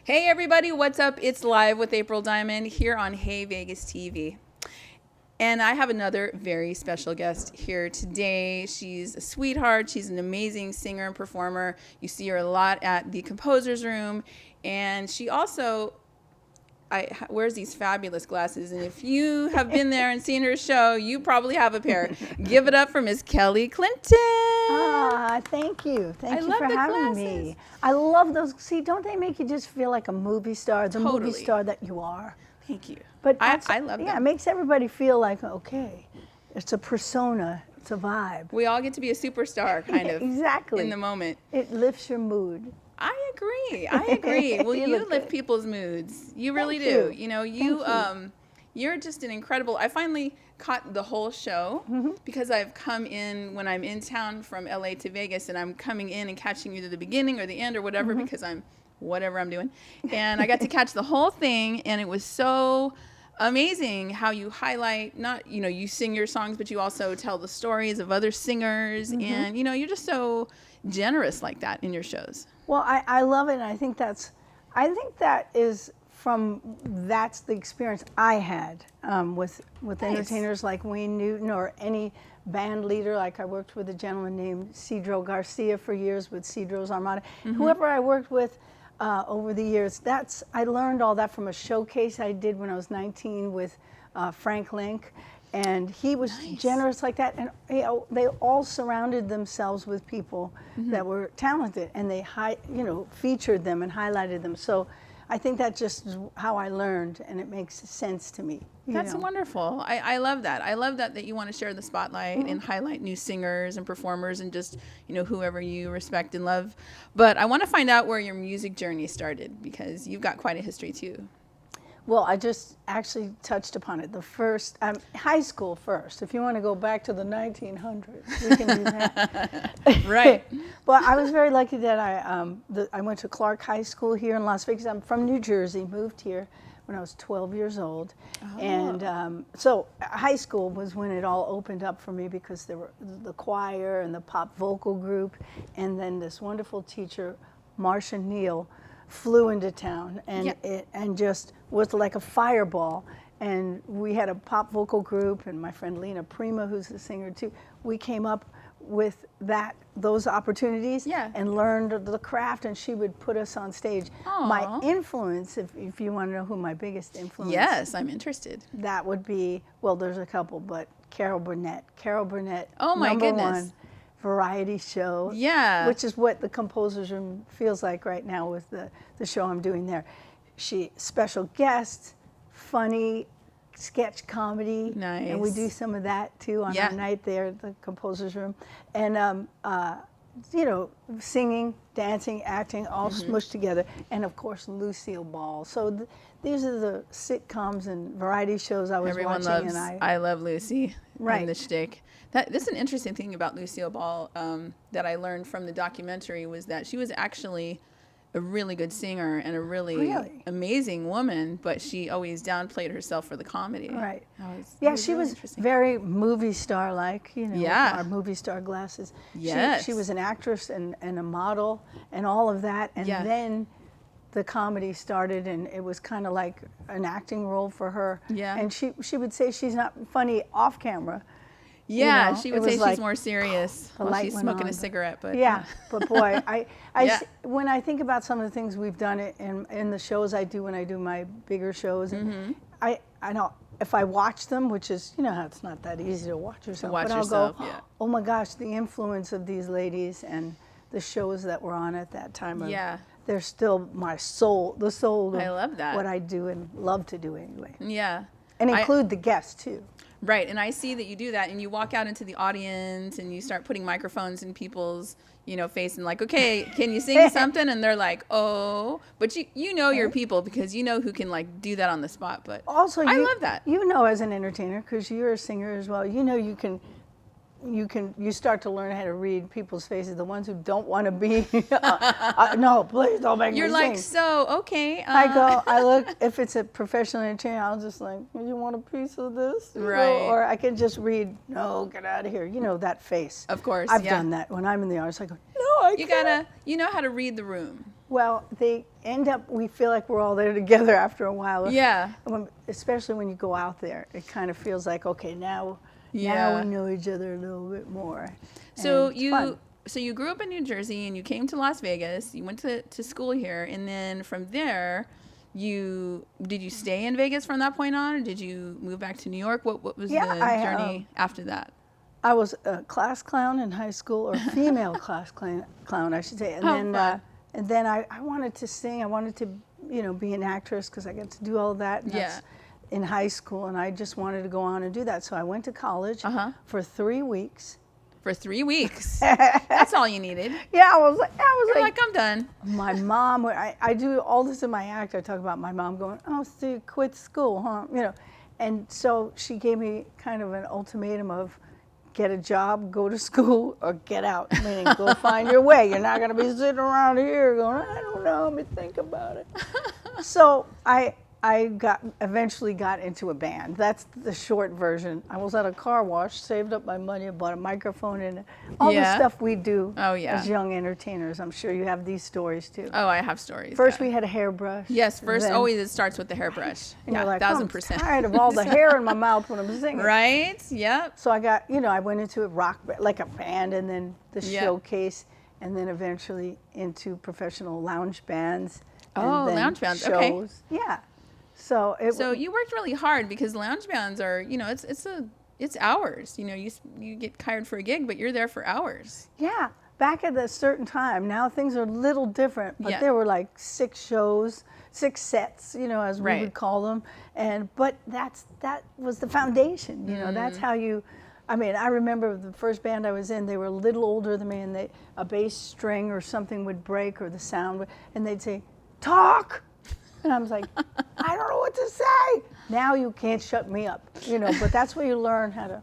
Hey everybody, what's up? It's Live with April Diamond here on Hey Vegas TV. And I have another very special guest here today. She's a sweetheart. She's an amazing singer and performer. You see her a lot at the Composer's Room. And she also wears these fabulous glasses. And if you have been there and seen her show, you probably have a pair. Give it up for Miss Kelly Clinton. Ah, thank you. Thank you for having me. I love those. See, don't they make you just feel like a movie star? It's a movie star that you are. Thank you. But I love that. Yeah, it makes everybody feel like, okay, it's a persona, it's a vibe. We all get to be a superstar, kind of. Exactly. In the moment. It lifts your mood. I agree. Well, you lift people's moods. You really do. You know, you're just an incredible. I finally caught the whole show because I've come in when I'm in town from LA to Vegas, and I'm coming in and catching either the beginning or the end or whatever because I'm whatever I'm doing. And I got to catch the whole thing, and it was so amazing how you highlight, not, you know, you sing your songs, but you also tell the stories of other singers. And, you know, you're just so generous like that in your shows. Well, I love it, and I think that's the experience I had with entertainers like Wayne Newton or any band leader. Like I worked with a gentleman named Cedro Garcia for years with Cedro's Armada. Whoever I worked with over the years, I learned all that from a showcase I did when I was 19 with Frank Link. And he was generous like that, and they all surrounded themselves with people that were talented, and they featured them and highlighted them. So I think that's just how I learned, and it makes sense to me. That's wonderful. I love that. I love that you want to share the spotlight and highlight new singers and performers and just, you know, whoever you respect and love. But I want to find out where your music journey started, because you've got quite a history too. Well, I just actually touched upon it. The first, high school first. If you want to go back to the 1900s, we can do that. Right. But I was very lucky that I went to Clark High School here in Las Vegas. I'm from New Jersey, moved here when I was 12 years old. And so high school was when it all opened up for me, because there were the choir and the pop vocal group, and then this wonderful teacher, Marcia Neal, flew into town, and it just was like a fireball. And we had a pop vocal group, and my friend Lena Prima, who's a singer too, we came up with those opportunities and learned the craft, and she would put us on stage. Aww. My influence, if you want to know who my biggest influence, yes, I'm interested. That would be, well, there's a couple, but Carol Burnett. Oh my goodness. #1 variety show, which is what the Composer's Room feels like right now with the show I'm doing there. She special guest, funny sketch comedy, and we do some of that too on our night there at the Composer's Room, and you know, singing, dancing, acting, all smushed together, and of course Lucille Ball. So these are the sitcoms and variety shows I was watching. I love Lucy and the shtick. This is an interesting thing about Lucille Ball that I learned from the documentary, was that she was actually a really good singer and a really amazing woman, but she always downplayed herself for the comedy. Right. She really was very movie star-like, you know, our movie star glasses. Yes. She was an actress and a model and all of that, and then the comedy started, and it was kind of like an acting role for her. And she would say she's not funny off camera. Yeah, you know, she would say she's more serious while she's smoking a cigarette. But but boy, when I think about some of the things we've done in the shows I do when I do my bigger shows, I know if I watch them, which is, you know, it's not that easy to watch yourself, but I'll go, oh my gosh, the influence of these ladies and the shows that were on at that time. They're still my soul, the soul of I love that. What I do and love to do anyway. Yeah. And include the guests too. Right, and I see that you do that, and you walk out into the audience, and you start putting microphones in people's, you know, face, and like, okay, can you sing something? And they're like, oh, but you know your people, because you know who can like do that on the spot. But also, I love that. You know, as an entertainer, because you're a singer as well, you know you start to learn how to read people's faces. The ones who don't want to be, no, please don't make me sing. You're like, so, okay. I look, if it's a professional entertainer, I'll just like, you want a piece of this? Right. Or I can just read, no, get out of here. You know, that face. Of course, I've done that when I'm in the audience. I go, no, I can't. You know how to read the room. Well, they end up, we feel like we're all there together after a while. Yeah. Especially when you go out there, it kind of feels like, okay, now we know each other a little bit more. So you grew up in New Jersey and you came to Las Vegas. You went to school here, and then from there, did you stay in Vegas from that point on, or did you move back to New York? What was the journey after that? I was a class clown in high school, or female class clown, I should say. And then I wanted to sing. I wanted to, be an actress because I got to do all that. And that's in high school, and I just wanted to go on and do that. So I went to college for 3 weeks. For 3 weeks. That's all you needed. Yeah, I was like, I'm done. My mom, I do all this in my act. I talk about my mom going, oh, so you quit school, huh? And so she gave me kind of an ultimatum of, get a job, go to school, or get out. Meaning, go find your way. You're not going to be sitting around here going, I don't know, let me think about it. So I eventually got into a band. That's the short version. I was at a car wash, saved up my money, and bought a microphone and all the stuff we do as young entertainers. I'm sure you have these stories too. Oh, I have stories. First we had a hairbrush. Yes, always it starts with the hairbrush. And you're like, 1,000%. I'm tired of all the hair in my mouth when I'm singing. Right, yep. So I got, I went into a rock, like a band, and then the showcase, and then eventually into professional lounge bands. Oh, lounge bands, okay. Yeah. So you worked really hard, because lounge bands are, it's hours. You get hired for a gig, but you're there for hours. Yeah. Back at a certain time, now things are a little different, but there were like 6 shows, 6 sets, as we would call them. But that was the foundation, that's how you, I remember the first band I was in, they were a little older than me, and a bass string or something would break, or the sound would, and they'd say, talk. And I was like, I don't know what to say. Now you can't shut me up, but that's where you learn how to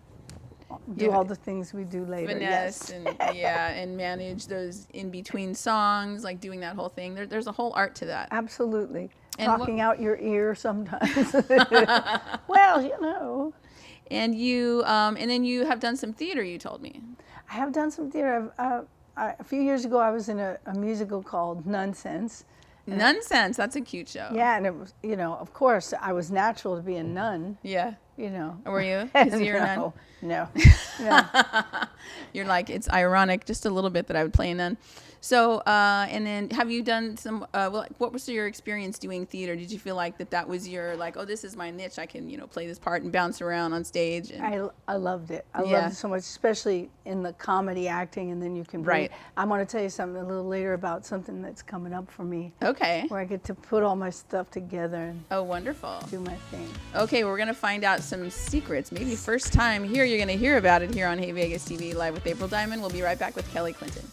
do all the things we do later. Finesse and manage those in between songs, like doing that whole thing. There's a whole art to that. Absolutely. And talking out your ear sometimes. Well, And and then you have done some theater, you told me. I have done some theater. A few years ago, I was in a musical called Nonsense. Nonsense. That's a cute show. Yeah, and it was, of course, I was natural to be a nun. Yeah. Were you? Because you're a nun? No. You're like, it's ironic just a little bit that I would play a nun. So, and then have you done some, what was your experience doing theater? Did you feel like that was your, like, oh, this is my niche. I can, play this part and bounce around on stage. And I loved it. I loved it so much, especially in the comedy acting. And then you can I want to tell you something a little later about something that's coming up for me. Okay. Where I get to put all my stuff together and wonderful. Do my thing. Okay, we're going to find out some secrets. Maybe first time here, you're going to hear about it here on Hey Vegas TV, live with April Diamond. We'll be right back with Kelly Clinton.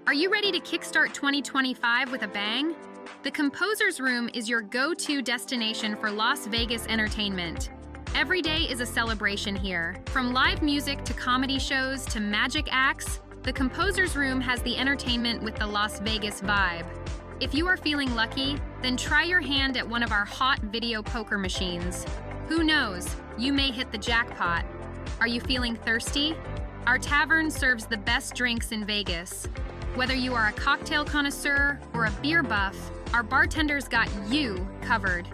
Are you ready to kickstart 2025 with a bang? The Composer's Room is your go-to destination for Las Vegas entertainment. Every day is a celebration here. From live music to comedy shows to magic acts, the Composer's Room has the entertainment with the Las Vegas vibe. If you are feeling lucky, then try your hand at one of our hot video poker machines. Who knows, you may hit the jackpot. Are you feeling thirsty? Our tavern serves the best drinks in Vegas. Whether you are a cocktail connoisseur or a beer buff, our bartenders got you covered.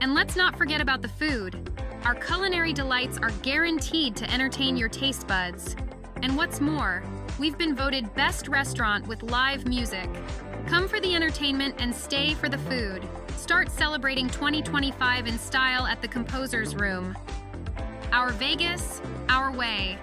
And let's not forget about the food. Our culinary delights are guaranteed to entertain your taste buds. And what's more, we've been voted best restaurant with live music. Come for the entertainment and stay for the food. Start celebrating 2025 in style at the Composer's Room. Our Vegas, our way.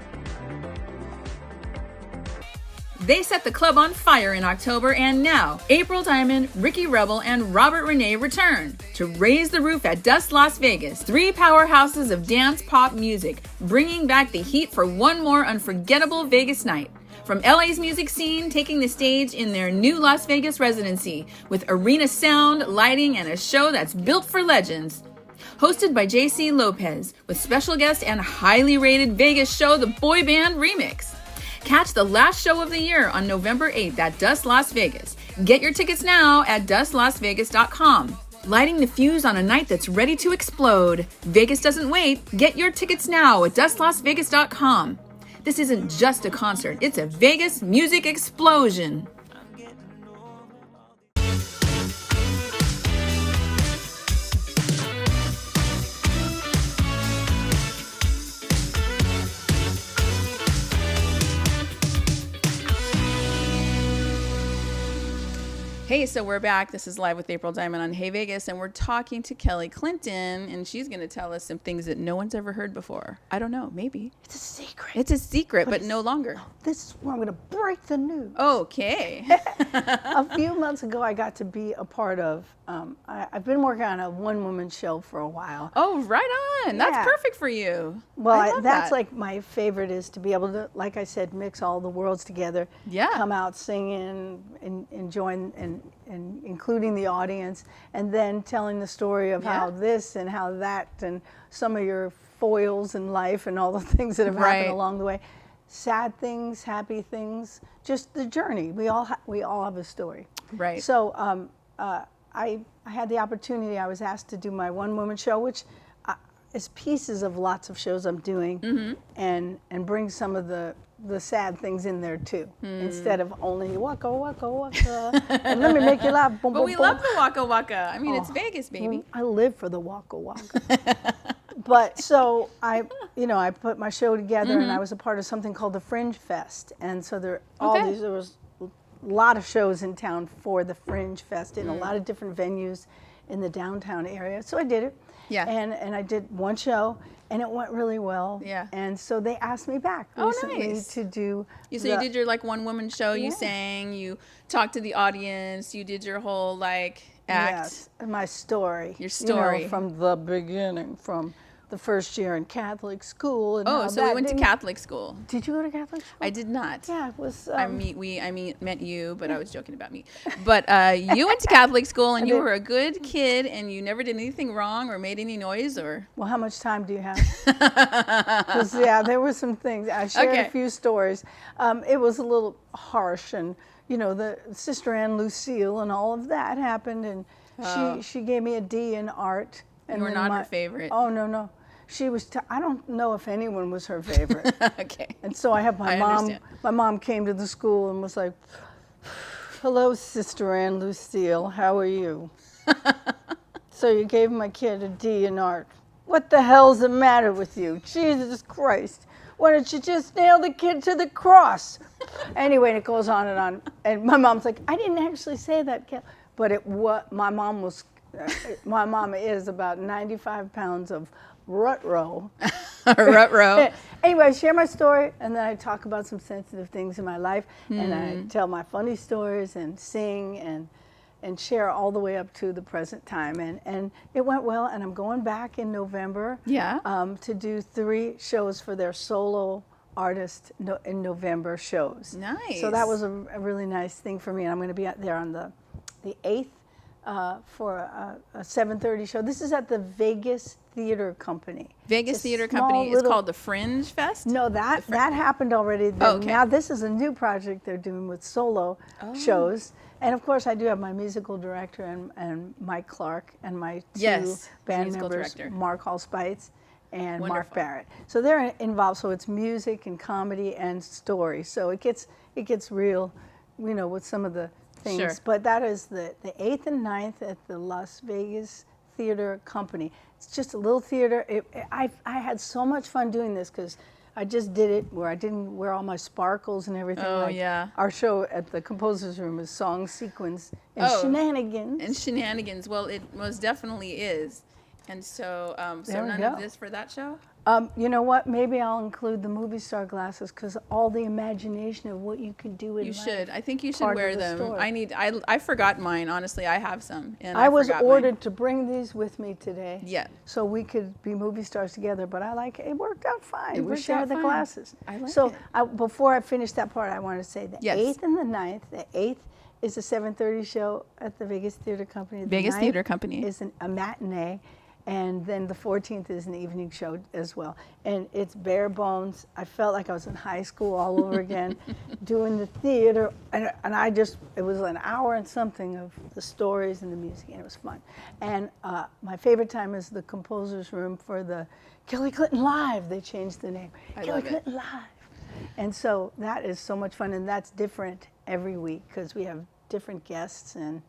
They set the club on fire in October, and now April Diamond, Ricky Rebel, and Robert Renee return to raise the roof at Dust Las Vegas, 3 powerhouses of dance pop music, bringing back the heat for one more unforgettable Vegas night. From LA's music scene, taking the stage in their new Las Vegas residency with arena sound, lighting, and a show that's built for legends. Hosted by JC Lopez, with special guest and highly rated Vegas show, The Boy Band Remix. Catch the last show of the year on November 8th at Dust Las Vegas. Get your tickets now at dustlasvegas.com. Lighting the fuse on a night that's ready to explode. Vegas doesn't wait. Get your tickets now at dustlasvegas.com. This isn't just a concert, it's a Vegas music explosion. Hey, so we're back. This is Live with April Diamond on Hey Vegas, and we're talking to Kelly Clinton, and she's going to tell us some things that no one's ever heard before. I don't know, maybe. It's a secret. It's a secret, but no longer. No, this is where I'm going to break the news. Okay. A few months ago, I got to be a part of, I've been working on a one-woman show for a while. Oh, right on. That's perfect for you. Well, that's like my favorite, is to be able to, like I said, mix all the worlds together. Yeah. Come out singing and enjoying and including the audience, and then telling the story of how this and how that and some of your foils in life and all the things that have happened along the way. Sad things, happy things, just the journey. We all have a story. Right. So I had the opportunity. I was asked to do my one-woman show, which is pieces of lots of shows I'm doing, and bring some of the sad things in there too, instead of only waka waka waka and let me make you laugh. Boom, but boom, we boom. love the waka waka. I mean, it's Vegas, baby. I live for the waka waka. But so I put my show together, and I was a part of something called the Fringe Fest, and so there was a lot of shows in town for the Fringe Fest in a lot of different venues in the downtown area. So I did it. Yeah. And I did one show, and it went really well. Yeah. And so they asked me back recently to do. So you did your like one-woman show. You sang. You talked to the audience. You did your whole like act. Yes, my story. Your story from the beginning, from the first year in Catholic school. And so we went to Catholic school. Did you go to Catholic school? I did not. Yeah, it was. I meant you, but I was joking about me. But you went to Catholic school, and you were a good kid, and you never did anything wrong or made any noise, or. Well, how much time do you have? 'Cause, there were some things. I shared a few stories. It was a little harsh, and the Sister Ann Lucille and all of that happened, and she gave me a D in art. And you were not her favorite. Oh no. She was. I don't know if anyone was her favorite. Okay. And so I have my mom. Understand. My mom came to the school and was like, "Hello, Sister Ann Lucille. How are you?" So you gave my kid a D in art. What the hell's the matter with you? Jesus Christ! Why don't you just nail the kid to the cross? Anyway, and it goes on. And my mom's like, "I didn't actually say that, but my mom was. My mom is about 95 pounds of rut row." Rut row. Anyway, I share my story, and then I talk about some sensitive things in my life, and I tell my funny stories and sing and share all the way up to the present time. And it went well, and I'm going back in November to do 3 shows for their solo artist in November shows. Nice. So that was a really nice thing for me, and I'm going to be out there on the 8th. For a 7:30 show. This is at the Vegas Theater Company. Vegas Theater Company is called the Fringe Fest? No, that happened already. Now this is a new project they're doing with solo shows. And of course I do have my musical director and Mike Clark and my 2 band members, Mark Hallspites and Mark Barrett. So they're involved. So it's music and comedy and story. So it gets real, with some of the things. Sure. But that is the 8th and 9th at the Las Vegas Theater Company. It's just a little theater. I had so much fun doing this because I just did it where I didn't wear all my sparkles and everything. Our show at the Composer's Room is song, sequence, and shenanigans. And shenanigans. Well, it most definitely is. And so, none of this for that show? You know what? Maybe I'll include the movie star glasses because all the imagination of what you can do in life. You should. I think you should wear them. I forgot mine. Honestly, I have some. And I was ordered to bring these with me today. Yeah. So we could be movie stars together. But it worked out fine. We shared the glasses. I like it. Before I finish that part, I want to say the 8th and the 9th. The 8th is a 7:30 show at the Vegas Theater Company. The Vegas Theater Company is a matinee. And then the 14th is an evening show as well. And it's bare bones. I felt like I was in high school all over again, doing the theater. And it was an hour and something of the stories and the music, and it was fun. And my favorite time is the composer's room for the Kelly Clinton Live. They changed the name. Kelly Clinton Live. And so that is so much fun, and that's different every week because we have different guests, and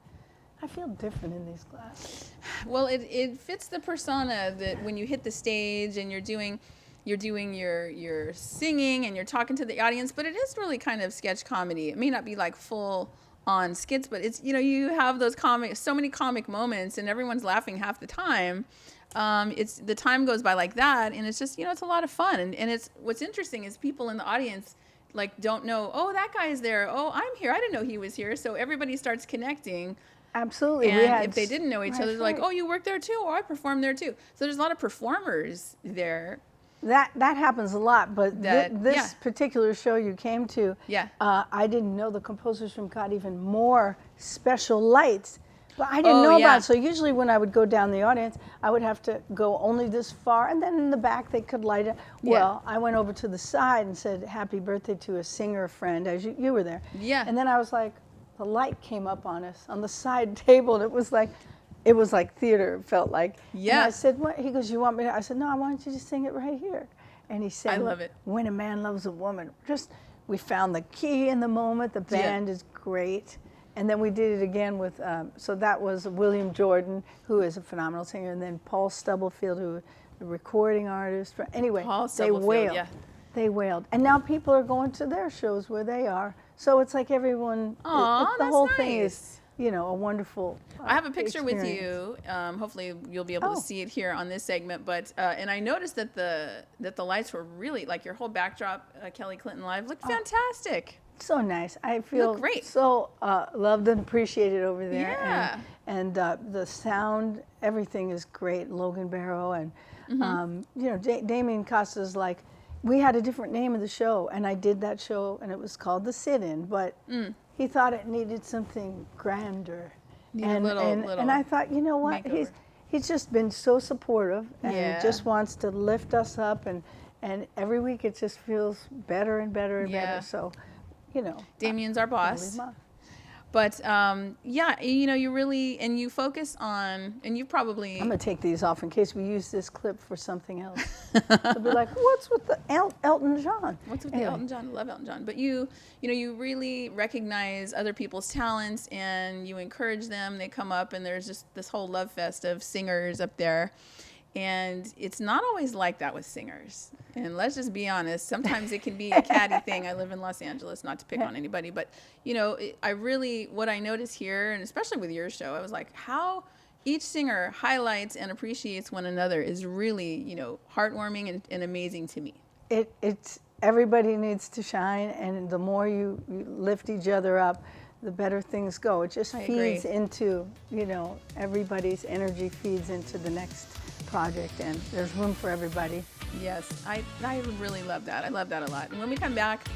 I feel different in these classes. Well, it fits the persona that when you hit the stage and you're doing your singing and you're talking to the audience, but it is really kind of sketch comedy. It may not be like full on skits, but it's, you have those so many comic moments and everyone's laughing half the time. The time goes by like that, and it's just, it's a lot of fun. And it's, what's interesting is people in the audience like don't know, oh, that guy's there. Oh, I'm here. I didn't know he was here. So everybody starts connecting. Absolutely. And if they didn't know each other, they're like, oh, you work there too, or I perform there too. So there's a lot of performers there. That happens a lot, but this particular show you came to, I didn't know the composer's room got even more special lights. But I didn't know about it. So usually when I would go down the audience, I would have to go only this far, and then in the back they could light it. Well, I went over to the side and said happy birthday to a singer friend, as you were there. Yeah. And then I was like, the light came up on us on the side table, and it was like theater, it felt like. Yeah. And I said, what? He goes, you want me to? I said, no, I want you to sing it right here. And he said, I love it. When a Man Loves a Woman. We found the key in the moment. The band is great. And then we did it again with, so that was William Jordan, who is a phenomenal singer, and then Paul Stubblefield, who is a recording artist. Anyway, they wailed. Yeah. They wailed. And now people are going to their shows where they are. So it's like everyone, the whole thing is, a wonderful I have a picture with you. Hopefully you'll be able to see it here on this segment. But and I noticed that the lights were really, like your whole backdrop, Kelly Clinton Live, looked fantastic. So nice. I feel great. So loved and appreciated over there. Yeah. And the sound, everything is great. Logan Barrow and Damien Costa's like, we had a different name of the show, and I did that show, and it was called The Sit-In, but he thought it needed something grander. And I thought, you know what? Makeover. He's just been so supportive and just wants to lift us up, and every week it just feels better and better and better. So, Damien's our boss. But you really, and you focus on, and you probably. I'm gonna take these off in case we use this clip for something else. They'll be like, what's with the Elton John? What's with the Elton John? I love Elton John. But you really recognize other people's talents and you encourage them. They come up and there's just this whole love fest of singers up there. And it's not always like that with singers. And let's just be honest, sometimes it can be a catty thing. I live in Los Angeles, not to pick on anybody, but what I notice here, and especially with your show, I was like, how each singer highlights and appreciates one another is really, heartwarming and amazing to me. It's everybody needs to shine, and the more you lift each other up, the better things go. It just feeds into, everybody's energy feeds into the next project, and there's room for everybody. Yes, I really love that. I love that a lot. And when we come back,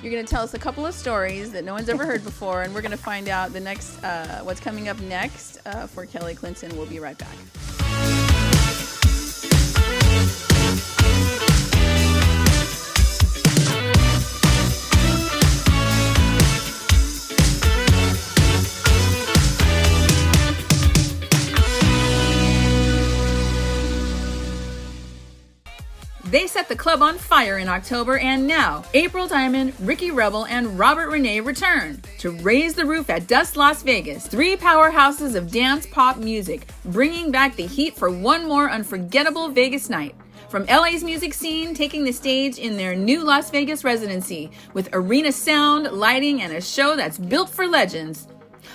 you're going to tell us a couple of stories that no one's ever heard before, and we're going to find out the next what's coming up next for Kelly Clinton. We'll be right back. They set the club on fire in October, and now April Diamond, Ricky Rebel, and Robert Renee return to raise the roof at Dust Las Vegas, 3 powerhouses of dance pop music, bringing back the heat for one more unforgettable Vegas night. From LA's music scene, taking the stage in their new Las Vegas residency with arena sound, lighting, and a show that's built for legends.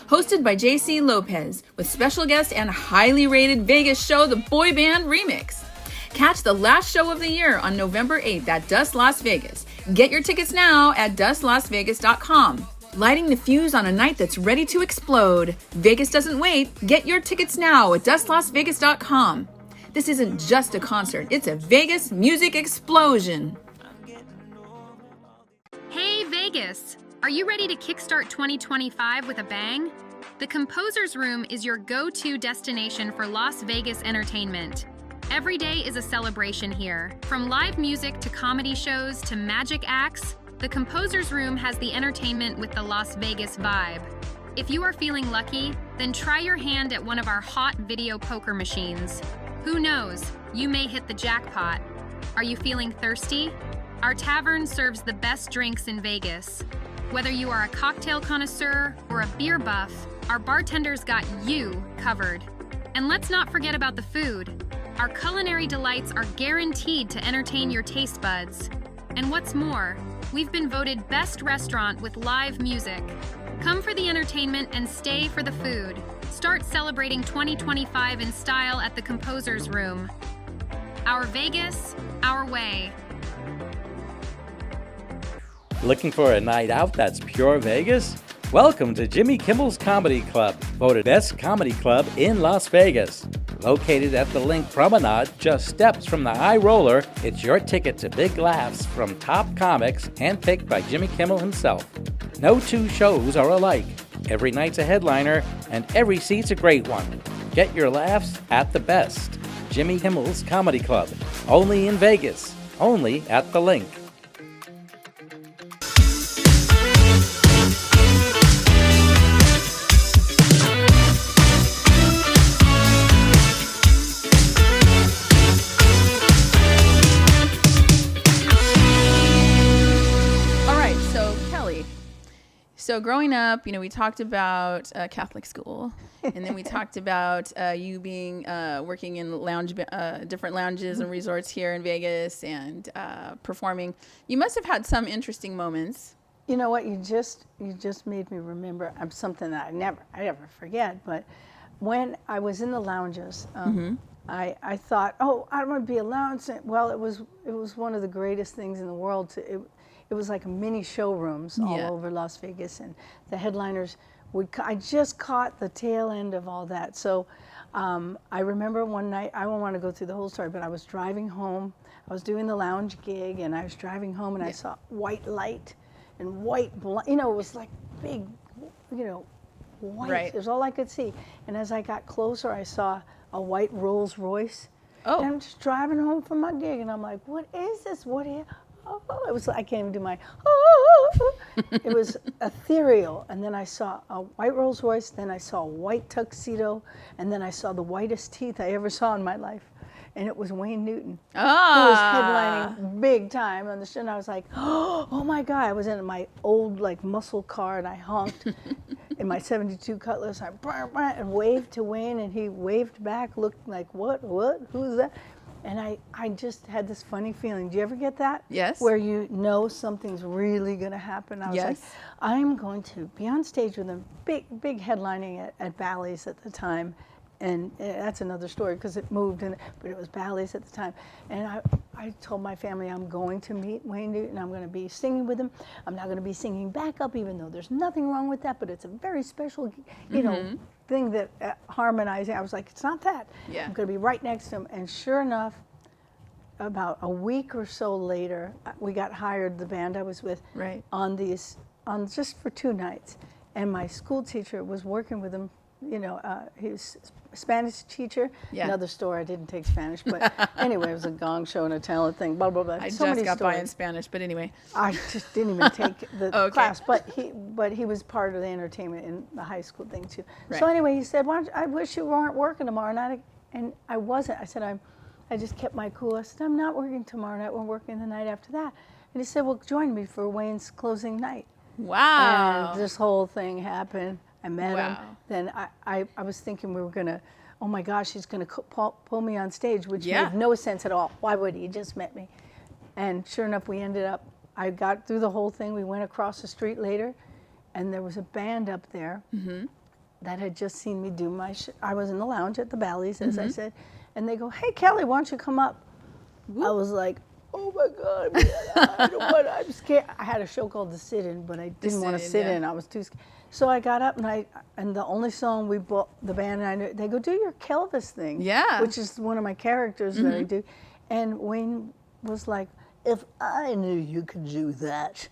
Hosted by JC Lopez, with special guest and highly rated Vegas show, The Boy Band Remix. Catch the last show of the year on November 8th at Dust Las Vegas. Get your tickets now at dustlasvegas.com. Lighting the fuse on a night that's ready to explode. Vegas doesn't wait. Get your tickets now at dustlasvegas.com. This isn't just a concert, it's a Vegas music explosion. Hey Vegas! Are you ready to kickstart 2025 with a bang? The Composer's Room is your go-to destination for Las Vegas entertainment. Every day is a celebration here. From live music to comedy shows to magic acts, the Composer's Room has the entertainment with the Las Vegas vibe. If you are feeling lucky, then try your hand at one of our hot video poker machines. Who knows, you may hit the jackpot. Are you feeling thirsty? Our tavern serves the best drinks in Vegas. Whether you are a cocktail connoisseur or a beer buff, our bartenders got you covered. And let's not forget about the food. Our culinary delights are guaranteed to entertain your taste buds. And what's more, we've been voted best restaurant with live music. Come for the entertainment and stay for the food. Start celebrating 2025 in style at the Composer's Room. Our Vegas, our way. Looking for a night out that's pure Vegas? Welcome to Jimmy Kimmel's Comedy Club, voted best comedy club in Las Vegas. Located at the Link Promenade, just steps from the High Roller, it's your ticket to big laughs from top comics handpicked by Jimmy Kimmel himself. No two shows are alike. Every night's a headliner, and every seat's a great one. Get your laughs at the best. Jimmy Kimmel's Comedy Club, only in Vegas, only at the Link. So growing up, we talked about Catholic school, and then we talked about you being working in different lounges and resorts here in Vegas and performing. You must have had some interesting moments. You know what? You just made me remember something that I never forget. But when I was in the lounges, I thought, oh, I want to be a lounge. Well, it was one of the greatest things in the world. It was like mini showrooms all over Las Vegas, and the headliners I just caught the tail end of all that. So I remember one night, I don't want to go through the whole story, but I was driving home. I was doing the lounge gig, and I was driving home, and I saw white light and white, it was like big, white. Right. It was all I could see. And as I got closer, I saw a white Rolls Royce. Oh. And I'm just driving home from my gig, and I'm like, what is this? It was, I can't even do my, it was ethereal. And then I saw a white Rolls Royce, then I saw a white tuxedo, and then I saw the whitest teeth I ever saw in my life. And it was Wayne Newton. Who was headlining big time on the show. And I was like, oh my God. I was in my old muscle car, and I honked in my 72 Cutlass. And waved to Wayne, and he waved back, looked like, what, who's that? And I just had this funny feeling. Do you ever get that? Yes. Where you know something's really going to happen. I was like, I'm going to be on stage with them, big headlining at Bally's at the time. And that's another story because it moved, but it was Bally's at the time. And I told my family I'm going to meet Wayne Newton. I'm going to be singing with him. I'm not going to be singing backup, even though there's nothing wrong with that, but it's a very special, thing that harmonizing. I was like, it's not that. Yeah. I'm going to be right next to him. And sure enough, about a week or so later, we got hired, the band I was with, on just for 2 nights. And my school teacher was working with him. He was a Spanish teacher. Yeah. Another story, I didn't take Spanish, but anyway, it was a gong show and a talent thing, blah, blah, blah. I so just many got stories. by in Spanish, but anyway. I just didn't even take the class, but he was part of the entertainment in the high school thing too. Right. So anyway, he said, I wish you weren't working tomorrow night. And I wasn't. I said, I just kept my cool. I said, I'm not working tomorrow night. We're working the night after that. And he said, well, join me for Wayne's closing night. Wow. And this whole thing happened. I met him. Then I was thinking we were going to, oh my gosh, he's going to pull me on stage, which made no sense at all. Why would he? He just met me. And sure enough, we ended up, I got through the whole thing. We went across the street later, and there was a band up there that had just seen me do my I was in the lounge at the Bally's, as I said, and they go, hey, Kelly, why don't you come up? Whoop. I was like, oh my God, man, I'm scared. I had a show called The Sit-In, but I didn't want to sit in. I was too scared. So I got up, and the only song we bought, the band and I knew, they go, do your Kelvis thing. Yeah. Which is one of my characters that I do. And Wayne was like, if I knew you could do that,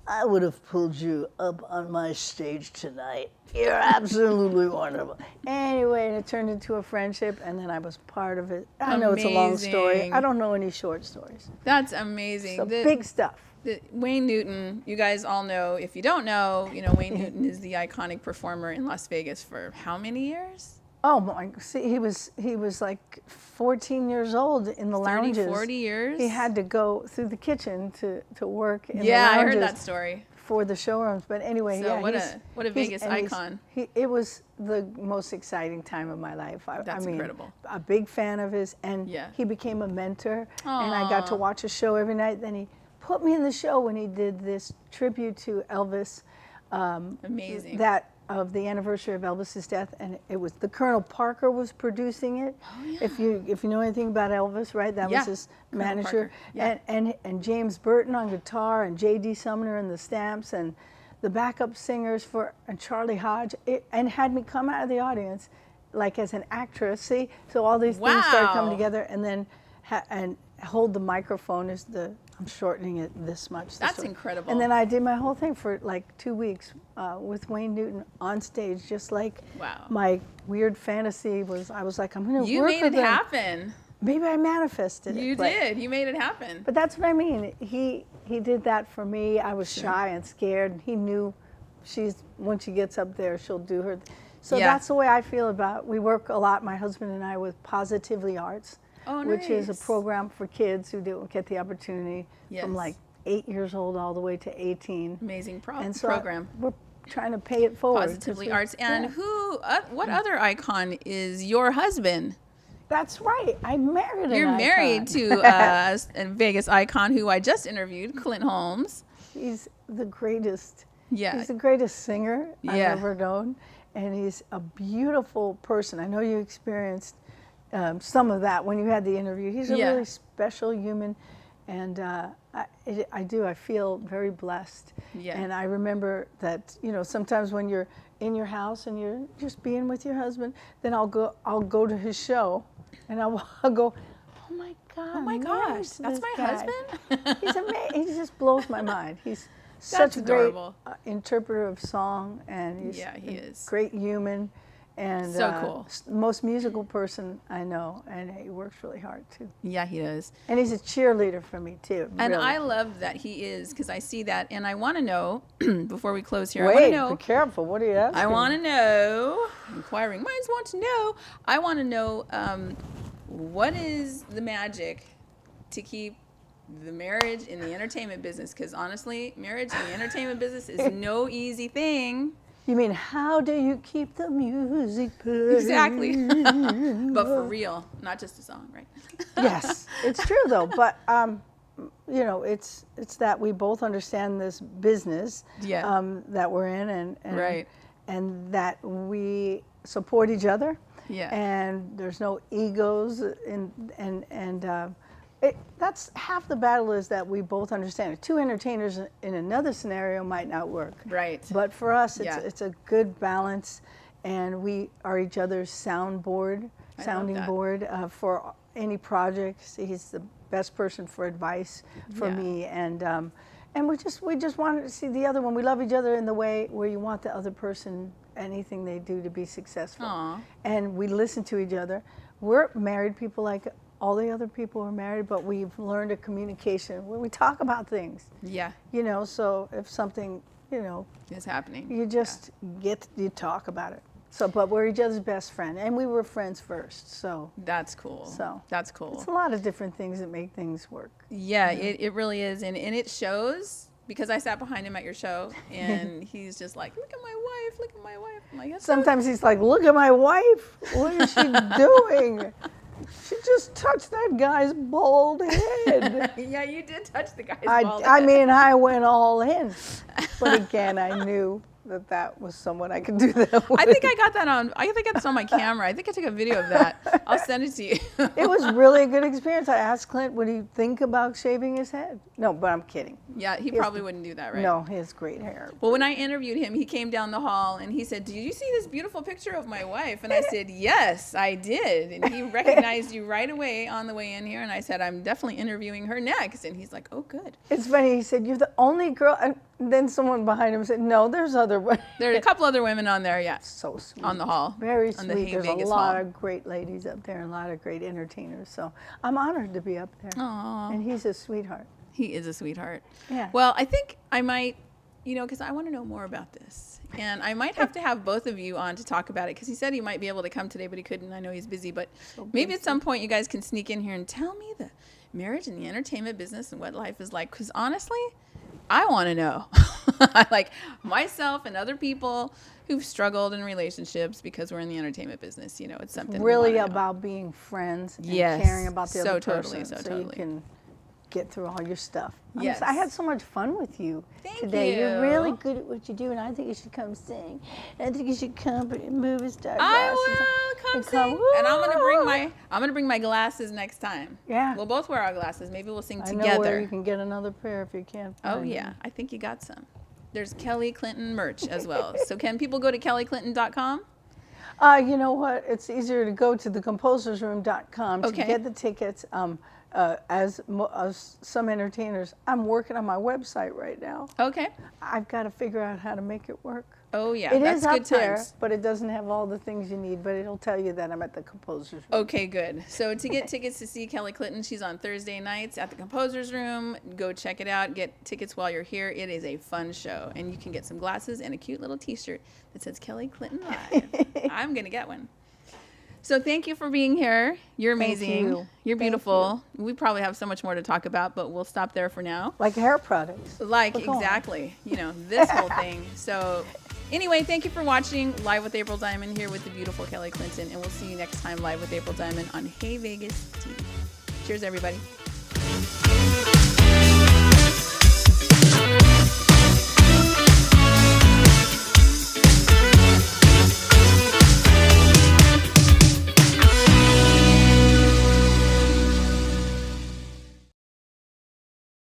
I would have pulled you up on my stage tonight. You're absolutely wonderful. Anyway, and it turned into a friendship, and then I was part of it. I know it's a long story. Amazing. I don't know any short stories. That's amazing. So big stuff. Wayne Newton, you guys all know. If you don't know, Wayne Newton is the iconic performer in Las Vegas for how many years? Oh my! See, he was like 14 years old in the 30, lounges. 40 years. He had to go through the kitchen to work in the Yeah, I lounges heard that story. for the showrooms. But anyway, So yeah, what a Vegas icon. It was the most exciting time of my life. That's incredible. A big fan of his, and he became a mentor. And I got to watch a show every night. Then he put me in the show when he did this tribute to Elvis. Amazing. That of the anniversary of Elvis's death, and it was the Colonel Parker was producing it. Oh, yeah. If you know anything about Elvis, right? That was his Colonel manager. Parker. Yeah. And James Burton on guitar, and J.D. Sumner and the Stamps, and the backup singers and Charlie Hodge, and had me come out of the audience like as an actress. See, so all these things started coming together, and then and hold the microphone is I'm shortening it this much. That's incredible. And then I did my whole thing for like 2 weeks with Wayne Newton on stage, just like my weird fantasy was. I was like, I'm going to work with him. You made it happen. Maybe I manifested it. You did. You made it happen. But that's what I mean. He did that for me. I was shy and scared, and he knew when she gets up there, she'll do her. So that's the way I feel about it. We work a lot, my husband and I, with Positively Arts. Oh, nice. Which is a program for kids who don't get the opportunity from like 8 years old all the way to 18. Amazing and so program. We're trying to pay it forward. Positively Arts. And what other icon is your husband? That's right. I married an You're icon. married to a Vegas icon who I just interviewed, Clint Holmes. He's the greatest. Yeah. He's the greatest singer I've Yeah. ever known. And he's a beautiful person. I know you experienced some of that when you had the interview. He's a really special human, and I feel very blessed. Yeah. And I remember that, sometimes when you're in your house and you're just being with your husband, then I'll go to his show, and I'll go, oh my God, oh my gosh, that's my husband. He's amazing. He just blows my mind. He's That's such a great adorable. interpreter of song, and he's he is great human. And so cool. Most musical person I know, and he works really hard too. Yeah, he does. And he's a cheerleader for me too. And really. I love that he is, because I see that, and I want to know before we close here. Wait, I want to know. be careful. What are you asking? I want to know. Inquiring minds want to know. I want to know what is the magic to keep the marriage in the entertainment business? Because honestly, marriage in the entertainment business is no easy thing. You mean, how do you keep the music playing? Exactly. But for real, not just a song, right? Yes, it's true though. But it's that we both understand this business that we're in, and and that we support each other. Yeah. And there's no egos, that's half the battle, is that we both understand it. Two entertainers in another scenario might not work. Right. But for us, it's a good balance, and we are each other's sounding board for any projects. He's the best person for advice for me, and we just wanted to see the other one. We love each other in the way where you want the other person, anything they do, to be successful. Aww. And we listen to each other. We're married people like all the other people are married, but we've learned a communication where we talk about things. Yeah. So if something, is happening, you just you talk about it. So, but we're each other's best friend, and we were friends first. So that's cool. So that's cool. It's a lot of different things that make things work. Yeah, it really is, and it shows, because I sat behind him at your show, and he's just like, look at my wife, look at my wife. I'm like, sometimes he's like, look at my wife. What is she doing? She just touched that guy's bald head. Yeah, you did touch the guy's bald head. I mean, I went all in. But again, I knew that was someone I could do that with. I think it's on my camera. I think I took a video of that. I'll send it to you. It was really a good experience. I asked Clint, would he think about shaving his head? No, but I'm kidding. Yeah, he probably wouldn't do that, right? No, he has great hair. Well, when I interviewed him, he came down the hall and he said, did you see this beautiful picture of my wife? And I said, yes, I did. And he recognized you right away on the way in here. And I said, I'm definitely interviewing her next. And he's like, oh, good. It's funny. He said, you're the only girl. then someone behind him said, no, there's other women. There are a couple other women on there, yeah. So sweet. On the hall. Very on the sweet. Hay There's Vegas a lot hall. of great ladies up there and a lot of great entertainers. So I'm honored to be up there. Aww. And he's a sweetheart. He is a sweetheart. Yeah. Well, I think I might, because I want to know more about this. And I might have to have both of you on to talk about it, because he said he might be able to come today, but he couldn't. I know he's busy. But maybe at some point you guys can sneak in here and tell me the marriage and the entertainment business and what life is like. Because honestly, I want to know. Like myself and other people who've struggled in relationships because we're in the entertainment business. It's something Really we wanna know. about being friends and Yes. caring about the So other totally, person, so so totally. you can get through all your stuff. Yes. I had so much fun with you Thank today. you. You're really good at what you do, and I think you should come sing. I think you should come and move and start. I will come sing, and I'm gonna bring my glasses next time. Yeah. We'll both wear our glasses. Maybe we'll sing I together. know where you can get another pair if you can't find Oh yeah, them. I think you got some. There's Kelly Clinton merch as well. So can people go to kellyclinton.com? You know what? It's easier to go to thecomposersroom.com to Okay. get the tickets. As some entertainers, I'm working on my website right now. Okay. I've got to figure out how to make it work. Oh yeah, It that's is up good there, times. but it doesn't have all the things you need. But it'll tell you that I'm at the Composers Room. Okay, good. So to get tickets to see Kelly Clinton, she's on Thursday nights at the Composers Room. Go check it out. Get tickets while you're here. It is a fun show, and you can get some glasses and a cute little T-shirt that says Kelly Clinton Live. I'm gonna get one. So thank you for being here. You're amazing. you. You're Thank beautiful. We probably have so much more to talk about, but we'll stop there for now. Like hair products. Like, But go on. exactly. This whole thing. So anyway, thank you for watching Live with April Diamond here with the beautiful Kelly Clinton, and we'll see you next time live with April Diamond on Hey Vegas TV. Cheers, everybody.